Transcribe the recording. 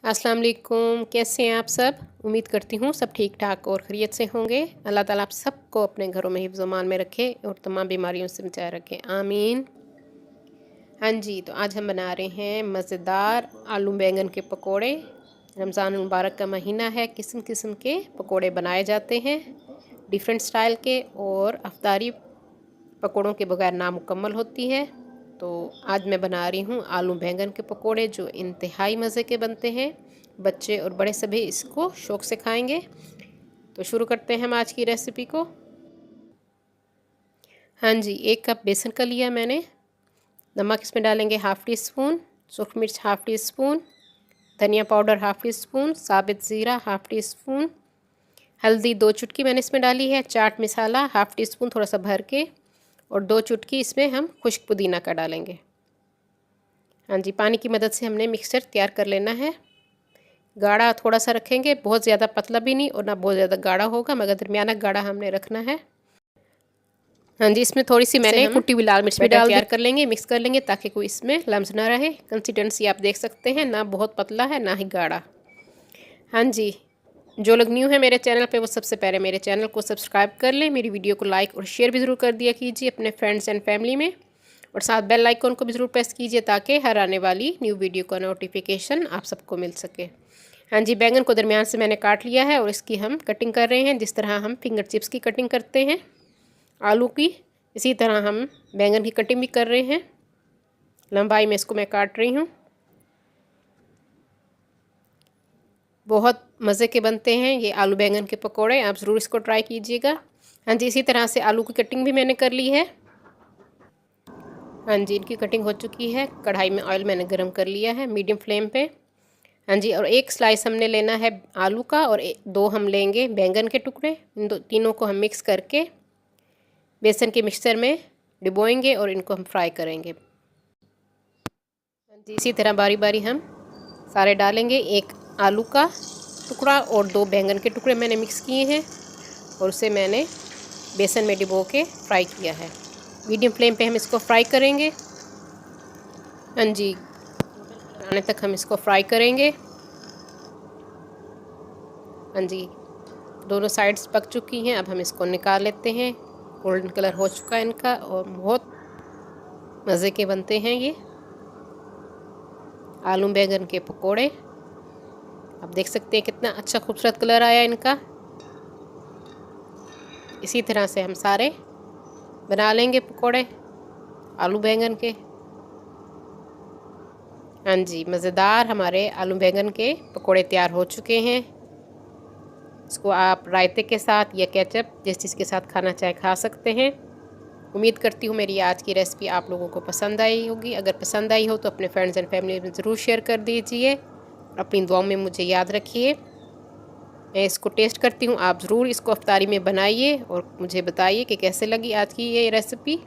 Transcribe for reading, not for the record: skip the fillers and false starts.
अस्सलाम वालेकुम, कैसे हैं आप सब। उम्मीद करती हूँ सब ठीक ठाक और खैरियत से होंगे। अल्लाह ताला आप सबको अपने घरों में हिफ्ज़-ओ-मान में रखे और तमाम बीमारियों से बचाए रखे, आमीन। हाँ जी, तो आज हम बना रहे हैं मज़ेदार आलू बैंगन के पकोड़े। रमज़ान मुबारक का महीना है, किस्म किस्म के पकोड़े बनाए जाते हैं डिफरेंट स्टाइल के, और अफ्तारी पकोड़ों के बगैर नामुकम्मल होती है। तो आज मैं बना रही हूँ आलू बैंगन के पकोड़े, जो इंतहाई मज़े के बनते हैं। बच्चे और बड़े सभी इसको शौक़ से खाएंगे। तो शुरू करते हैं हम आज की रेसिपी को। हाँ जी, 1 कप बेसन का लिया मैंने। नमक इसमें डालेंगे हाफ़ टी स्पून, सूखी मिर्च हाफ़ टी स्पून, धनिया पाउडर हाफ़ टी स्पून, साबित ज़ीरा हाफ़ टी स्पून, हल्दी 2 चुटकी मैंने इसमें डाली है, chaat masala half tea spoon थोड़ा सा भर के, और 2 चुटकी इसमें हम खुश्क पुदीना का डालेंगे। हाँ जी, पानी की मदद से हमने मिक्सचर तैयार कर लेना है। गाढ़ा थोड़ा सा रखेंगे, बहुत ज़्यादा पतला भी नहीं और ना बहुत ज़्यादा गाढ़ा होगा, मगर दरमियाना गाढ़ा हमने रखना है। हाँ जी, इसमें थोड़ी सी मैंने कुटी हुई लाल मिर्च भी डाल तैयार कर लेंगे, मिक्स कर लेंगे ताकि कोई इसमें लम्स ना रहे। कंसिस्टेंसी आप देख सकते हैं, ना बहुत पतला है ना ही गाढ़ा। हाँ जी, जो लोग न्यू है मेरे चैनल पे वो सबसे पहले मेरे चैनल को सब्सक्राइब कर लें, मेरी वीडियो को लाइक और शेयर भी ज़रूर कर दिया कीजिए अपने फ्रेंड्स एंड फैमिली में, और साथ बेल आइकन को भी ज़रूर प्रेस कीजिए ताकि हर आने वाली न्यू वीडियो का नोटिफिकेशन आप सबको मिल सके। हाँ जी, बैंगन को दरमियान से मैंने काट लिया है और इसकी हम कटिंग कर रहे हैं, जिस तरह हम फिंगर चिप्स की कटिंग करते हैं आलू की, इसी तरह हम बैंगन की कटिंग भी कर रहे हैं। लंबाई में इसको मैं काट रही हूँ। बहुत मज़े के बनते हैं ये आलू बैंगन के पकोड़े, आप ज़रूर इसको ट्राई कीजिएगा। हाँ जी, इसी तरह से आलू की कटिंग भी मैंने कर ली है। हाँ जी, इनकी कटिंग हो चुकी है। कढ़ाई में ऑयल मैंने गरम कर लिया है मीडियम फ्लेम पे। हाँ जी, और 1 स्लाइस हमने लेना है आलू का, और 2 हम लेंगे बैंगन के टुकड़े। इन तीनों को हम मिक्स करके बेसन के मिक्सचर में डिबोएंगे और इनको हम फ्राई करेंगे। हाँ जी, इसी तरह बारी बारी हम सारे डालेंगे। 1 आलू का टुकड़ा और 2 बैंगन के टुकड़े मैंने मिक्स किए हैं और उसे मैंने बेसन में डिबो के फ्राई किया है। मीडियम फ्लेम पे हम इसको फ्राई करेंगे। हाँ जी, आने तक हम इसको फ्राई करेंगे। हाँ जी, दोनों साइड्स पक चुकी हैं, अब हम इसको निकाल लेते हैं। गोल्डन कलर हो चुका है इनका और बहुत मज़े के बनते हैं ये आलू बैंगन के पकोड़े। आप देख सकते हैं कितना अच्छा खूबसूरत कलर आया इनका। इसी तरह से हम सारे बना लेंगे पकोड़े आलू बैंगन के। हाँ जी, मज़ेदार हमारे आलू बैंगन के पकोड़े तैयार हो चुके हैं। इसको आप रायते के साथ या केचप जिस चीज़ के साथ खाना चाहे खा सकते हैं। उम्मीद करती हूँ मेरी आज की रेसिपी आप लोगों को पसंद आई होगी। अगर पसंद आई हो तो अपने फ्रेंड्स एंड फैमिली में ज़रूर शेयर कर दीजिए। अपनी दुआओं में मुझे याद रखिए। मैं इसको टेस्ट करती हूँ, आप ज़रूर इसको अफ्तारी में बनाइए और मुझे बताइए कि कैसे लगी आज की ये रेसिपी।